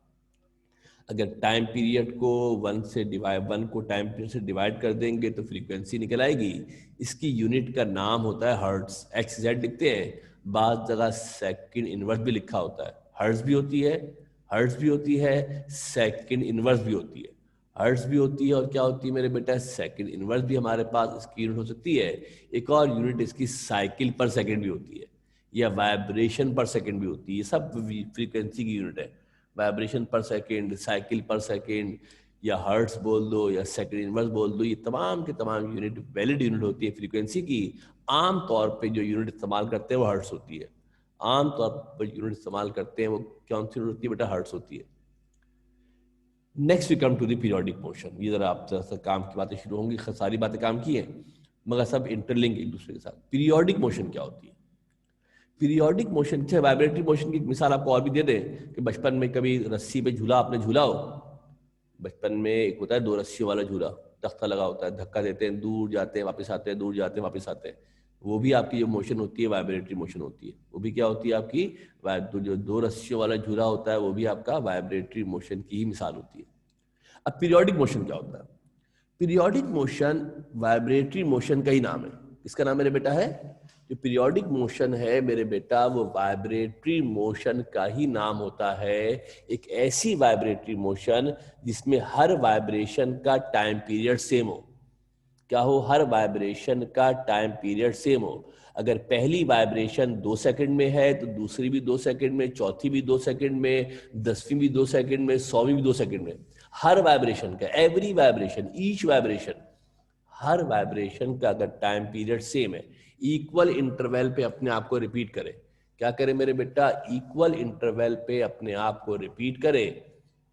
अगर टाइम पीरियड को 1 को टाइम पीरियड से डिवाइड कर देंगे तो फ्रीक्वेंसी निकल आएगी। इसकी यूनिट का नाम होता है हर्ट्ज, XZ लिखते हैं, बाज़ जगह सेकंड इनवर्स भी लिखा होता है। हर्ट्ज भी होती है, सेकंड इनवर्स भी होती है। हर्ट्ज भी होती है और क्या होती है मेरे बेटा, सेकंड इनवर्स भी हमारे पास इसकी यूनिट हो सकती है। एक और यूनिट इसकी साइकिल पर सेकंड भी होती है, या वाइब्रेशन पर सेकंड भी होती है। सब फ्रीक्वेंसी की यूनिट है। वाइब्रेशन पर सेकंड, साइकिल पर सेकंड, या हर्ट्स बोल दो या सेकंड इनवर्स बोल दो, ये तमाम के तमाम यूनिट वैलिड यूनिट होती है फ्रीक्वेंसी की। आम तौर पे जो यूनिट इस्तेमाल करते हैं वो हर्ट्स होती है। आम तौर पर यूनिट इस्तेमाल करते हैं वो कौन सी यूनिट होती है बेटा, हर्ट्स होती है। Next we come to the periodic motion. ये जरा आप जरा काम की बातें शुरू होंगी, सारी बातें काम की हैं मगर सब इंटरलिंक एक दूसरे के साथ। पीरियोडिक मोशन क्या होती है, पीरियोडिक मोशन से वाइब्रेटरी मोशन की मिसाल आपको और भी दे दें कि बचपन में कभी रस्सी पे झूला आपने झूला हो। बचपन में एक होता है 2 रस्सियों वाला झूला, तख्ता लगा होता है, धक्का देते हैं, दूर जाते हैं वापस आते हैं, दूर जाते हैं वापस आते हैं। वो भी आपकी जो मोशन होती है वाइब्रेटरी मोशन होती है। वो भी क्या होती है आपकी, जो 2 रस्सियों वाला झूला होता है वो भी आपका वाइब्रेटरी मोशन की ही मिसाल होती है। अब पीरियोडिक मोशन क्या होता है, पीरियोडिक मोशन वाइब्रेटरी मोशन का ही नाम है। इसका नाम मेरे बेटा है, जो पीरियोडिक मोशन है मेरे बेटा वो वाइब्रेटरी मोशन का ही नाम होता है। एक ऐसी वाइब्रेटरी मोशन जिसमें हर वाइब्रेशन का टाइम पीरियड सेम हो। क्या हो, हर वाइब्रेशन का टाइम पीरियड सेम हो। अगर पहली वाइब्रेशन 2 सेकंड में है तो दूसरी भी 2 सेकंड में, चौथी भी 2 सेकंड में, 10वीं भी 2 सेकंड में, 100वीं भी 2 सेकंड में। हर वाइब्रेशन का, एवरी वाइब्रेशन, ईच वाइब्रेशन, हर वाइब्रेशन का अगर टाइम पीरियड सेम है, इक्वल इंटरवल पे अपने आप को रिपीट करे। क्या करे मेरे बेटा, इक्वल इंटरवल पे अपने आप को रिपीट करे।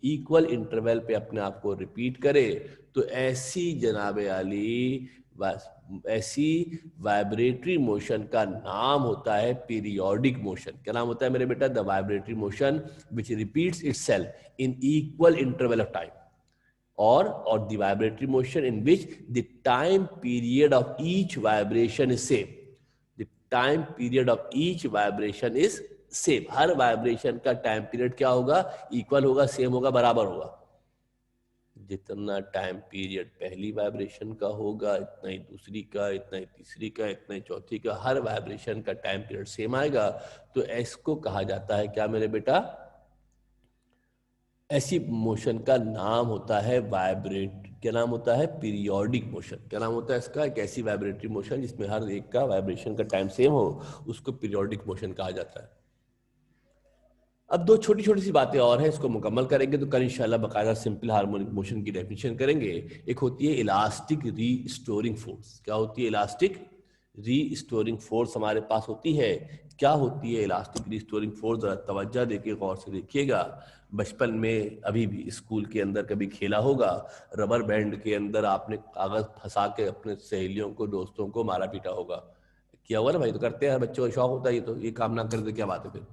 इक्वल इंटरवल पे अपने आप को रिपीट करे, तो ऐसी जनाबे आली ऐसी वाइब्रेटरी मोशन का नाम होता है पीरियोडिक मोशन। क्या नाम होता है मेरे बेटा? The vibratory motion which repeats itself in equal interval of time, or the vibratory motion in which the time period of each vibration is same. The time period of each vibration is same. Her vibration का time period क्या होगा? Equal होगा, same होगा, बराबर होगा। जितना time period पहली vibration का होगा, इतना ही दूसरी का, इतना ही तीसरी का, इतना ही चौथी का, हर वाइब्रेशन का टाइम पीरियड सेम आएगा। तो इसको कहा जाता है क्या मेरे बेटा? ऐसी मोशन का नाम होता है क्या नाम होता है? Periodic motion. क्या नाम होता है इसका? एक ऐसी वाइब्रेटरी मोशन जिसमें हर एक का वाइब्रेशन का टाइम सेम हो, उसको पीरियोडिक मोशन कहा जाता है। अब दो छोटी छोटी सी बातें और हैं, इसको मुकम्मल करेंगे तो कल इंशाल्लाह बकायदा सिंपल हार्मोनिक मोशन की डेफिनेशन करेंगे। एक होती है इलास्टिक रीस्टोरिंग फोर्स। क्या होती है? इलास्टिक रीस्टोरिंग फोर्स हमारे पास होती है। क्या होती है इलास्टिक रीस्टोरिंग फोर्स? जरा तवज्जो देके गौर से देखिएगा। बचपन में अभी भी स्कूल के अंदर कभी खेला होगा, रबर बैंड के अंदर आपने कागज फंसा के अपने सहेलियों को, दोस्तों को मारा पीटा होगा। किया होगा ना भाई? तो करते हैं, बच्चों का शौक होता है। तो ये काम ना करे तो क्या बात है फिर?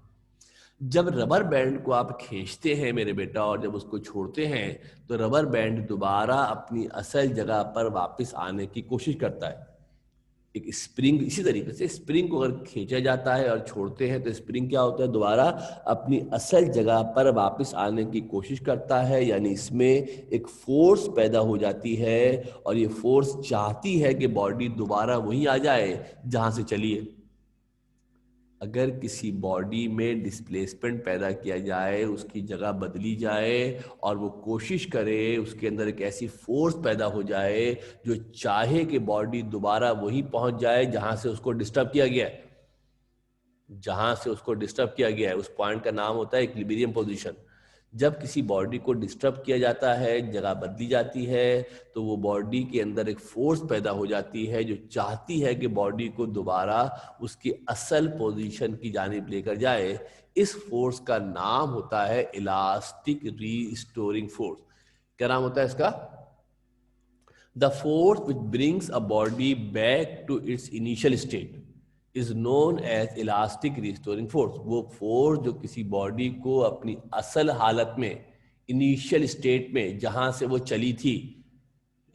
जब रबर बैंड को आप खींचते हैं मेरे बेटा और जब उसको छोड़ते हैं, तो रबर बैंड दोबारा अपनी असल जगह पर वापस आने की कोशिश करता है। एक स्प्रिंग, इसी तरीके से स्प्रिंग को अगर खींचा जाता है और छोड़ते हैं तो स्प्रिंग क्या होता है? दोबारा अपनी असल जगह पर वापस आने की कोशिश करता है। यानी इसमें एक फोर्स पैदा हो जाती है और ये फोर्स चाहती है कि बॉडी दोबारा वहीं आ जाए जहां से चली है। अगर किसी बॉडी में डिस्प्लेसमेंट पैदा किया जाए, उसकी जगह बदली जाए और वो कोशिश करे, उसके अंदर एक ऐसी फोर्स पैदा हो जाए जो चाहे कि बॉडी दोबारा वहीं पहुंच जाए जहां से उसको डिस्टर्ब किया गया है, जहां से उसको डिस्टर्ब किया गया है, उस पॉइंट का नाम होता है इक्विलिब्रियम पोजीशन। जब किसी बॉडी को डिस्टर्ब किया जाता है, जगह बदली जाती है, तो वो बॉडी के अंदर एक फोर्स पैदा हो जाती है जो चाहती है कि बॉडी को दोबारा उसकी असल पोजीशन की जानिब लेकर जाए। इस फोर्स का नाम होता है इलास्टिक रीस्टोरिंग फोर्स। क्या नाम होता है इसका? The force which brings a body back to its initial state is known as elastic restoring force. वो फोर्स जो किसी बॉडी को अपनी असल हालत में, इनिशियल स्टेट में जहां से वो चली थी,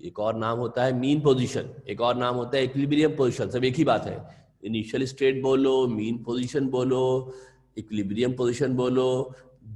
एक और नाम होता है मीन पोजीशन, एक और नाम होता है इक्विलिब्रियम पोजीशन। सब एक ही बात है। इनिशियल स्टेट बोलो, मीन पोजीशन बोलो, इक्विलिब्रियम पोजीशन बोलो।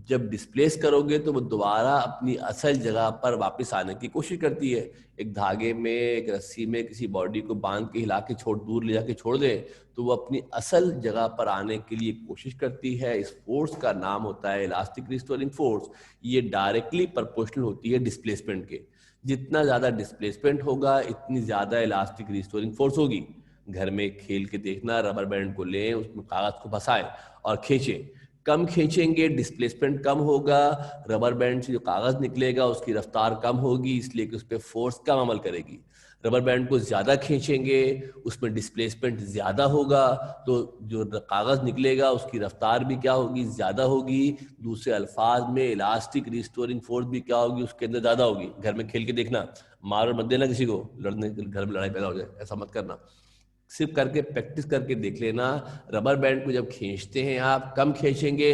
जब डिस्प्लेस करोगे तो वो दोबारा अपनी असल जगह पर वापस आने की कोशिश करती है। एक धागे में, एक रस्सी में किसी बॉडी को बांध के हिला के दूर ले जाके छोड़ दे तो वो अपनी असल जगह पर आने के लिए कोशिश करती है। इस फोर्स का नाम होता है इलास्टिक रिस्टोरिंग फोर्स। ये डायरेक्टली प्रोपोर्शनल होती है डिस्प्लेसमेंट के। जितना ज्यादा डिस्प्लेसमेंट होगा, इतनी ज्यादा इलास्टिक रिस्टोरिंग फोर्स होगी। घर में खेल के देखना, रबर बैंड को लें, उसमें कागज को फंसाएं और खींचें। कम खींचेंगे, डिस्प्लेसमेंट कम होगा, रबर बैंड से जो कागज निकलेगा उसकी रफ्तार कम होगी, इसलिए कि उस पर फोर्स कम अमल करेगी। रबर बैंड को ज्यादा खींचेंगे, उसमें डिस्प्लेसमेंट ज्यादा होगा, तो जो कागज निकलेगा उसकी रफ्तार भी क्या होगी? ज्यादा होगी। दूसरे अल्फाज में इलास्टिक रिस्टोरिंग फोर्स भी क्या होगी? उसके अंदर ज्यादा होगी। घर में खेल के देखना, मार मत देना किसी को, लड़ने घर में लड़ाई पैदा हो जाए, ऐसा मत करना। सिर्फ करके प्रैक्टिस करके देख लेना। रबर बैंड को जब खींचते हैं आप, कम खींचेंगे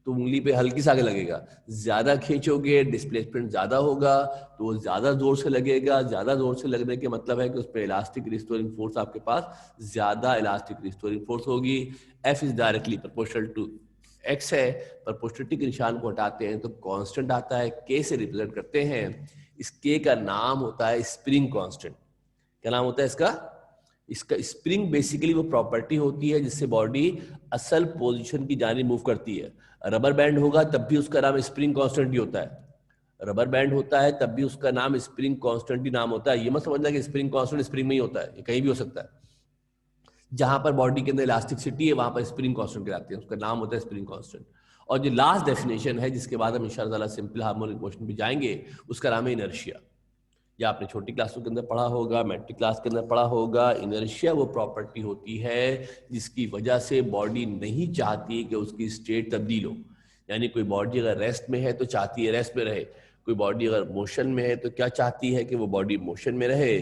तो उंगली पे हल्की सा आगे लगेगा। ज्यादा खींचोगे, डिस्प्लेसमेंट ज्यादा होगा तो वो ज्यादा जोर से लगेगा। ज्यादा जोर से लगने के मतलब है कि उस पर इलास्टिक रिस्टोरिंग फोर्स आपके पास ज्यादा इलास्टिक रिस्टोरिंग फोर्स होगी। F is directly proportional to X है। प्रोपोर्शनलिटी के निशान को हटाते हैं तो कांस्टेंट आता है, के से रिप्रेजेंट करते हैं। इस के का नाम होता है स्प्रिंग कांस्टेंट। क्या नाम होता है इसका? इसका स्प्रिंग बेसिकली वो प्रॉपर्टी होती है जिससे बॉडी असल पोजीशन की जानिब मूव करती है। रबर बैंड होगा तब भी उसका नाम स्प्रिंग कांस्टेंट ही होता है। रबर बैंड होता है तब भी उसका नाम स्प्रिंग कांस्टेंट ही नाम होता है। ये मत समझना कि स्प्रिंग कांस्टेंट स्प्रिंग में ही होता है, ये कहीं भी हो सकता है। जहां पर बॉडी के अंदर इलास्टिसिटी है वहां पर स्प्रिंग कांस्टेंट कहलाते हैं, उसका नाम होता है स्प्रिंग कांस्टेंट। और जो लास्ट डेफिनेशन है जिसके बाद हम इंशाअल्लाह सिंपल हार्मोनिक मोशन भी जाएंगे, उसका नाम है इनर्शिया। या आपने छोटी क्लासों के अंदर पढ़ा होगा, मैट्रिक क्लास के अंदर पढ़ा होगा। इनर्शिया वो प्रॉपर्टी होती है जिसकी वजह से बॉडी नहीं चाहती कि उसकी स्टेट तब्दील हो। यानी कोई बॉडी अगर रेस्ट में है तो चाहती है रेस्ट में रहे, कोई बॉडी अगर मोशन में है तो क्या चाहती है कि वो बॉडी मोशन में रहे।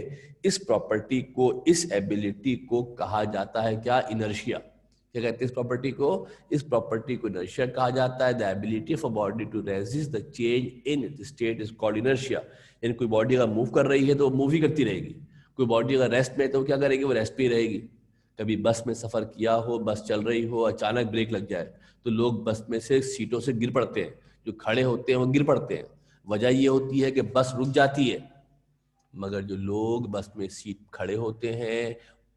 इस प्रॉपर्टी को, इस एबिलिटी को कहा जाता है क्या? इनर्शिया। क्या कहते हैं इस प्रॉपर्टी को? इस प्रॉपर्टी को इनर्शिया कहा जाता है। The ability of a body to resist the change in its state is called inertia. यानी कोई बॉडी अगर मूव कर रही है तो वो मूव ही करती रहेगी, कोई बॉडी अगर रेस्ट में है तो क्या करेगी? वो रेस्ट पे ही रहेगी। कभी बस में सफर किया हो, बस चल रही हो, अचानक ब्रेक लग जाए तो लोग बस में से सीटों से गिर पड़ते हैं, जो खड़े होते हैं वो गिर पड़ते हैं। वजह ये होती है कि बस रुक जाती है, मगर जो लोग बस में सीट खड़े होते हैं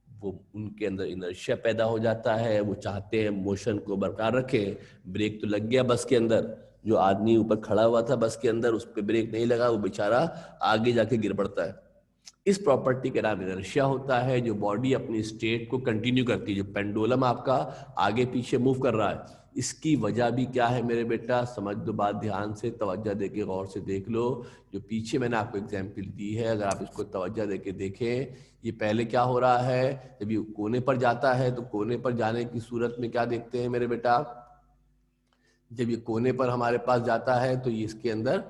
वो, उनके अंदर इनर्शिया पैदा हो जाता है, वो चाहते हैं मोशन को बरकरार रखें। ब्रेक तो लग गया बस के अंदर, जो आदमी ऊपर खड़ा हुआ था बस के अंदर, उस पर ब्रेक नहीं लगा, वो बेचारा आगे जाके गिर पड़ता है। इस प्रॉपर्टी का नाम इनर्शिया होता है, जो बॉडी अपनी स्टेट को कंटिन्यू करती है, जो पेंडुलम आपका आगे पीछे मूव कर रहा है। इसकी वजह भी क्या है मेरे बेटा? समझ दो बात ध्यान से, तवज्जो देके गौर से देख लो। जो पीछे मैंने आपको एग्जाम्पल दी है, अगर आप इसको तवज्जो देके देखें, ये पहले क्या हो रहा है, जब ये कोने पर जाता है तो कोने पर जाने की सूरत में क्या देखते हैं मेरे बेटा? जब ये कोने पर हमारे पास जाता है तो ये इसके अंदर,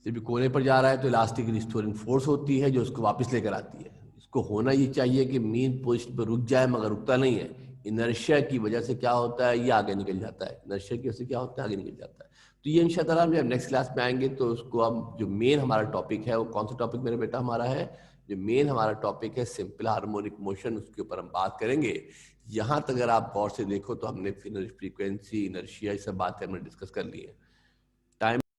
जब ये कोने पर जा रहा है तो इलास्टिक रिस्टोरिंग फोर्स होती है जो उसको वापस लेकर आती है। इसको होना ये चाहिए कि मेन पोजीशन पर रुक जाए, मगर रुकता नहीं है। इनर्शिया की वजह से क्या होता है, ये आगे निकल जाता है। इनर्शिया की वजह से क्या होता है, आगे निकल जाता है। तो ये इंशाअल्लाह जब नेक्स्ट क्लास में आएंगे तो उसको हम, जो मेन हमारा टॉपिक है वो कौन सा टॉपिक मेरे बेटा हमारा है? जो मेन हमारा टॉपिक है सिंपल हार्मोनिक मोशन, उसके ऊपर हम बात करेंगे। यहाँ तक अगर आप गौर से देखो तो हमने फ्रीक्वेंसी, इनर्शिया, ये सब बातें हमने डिस्कस कर ली है।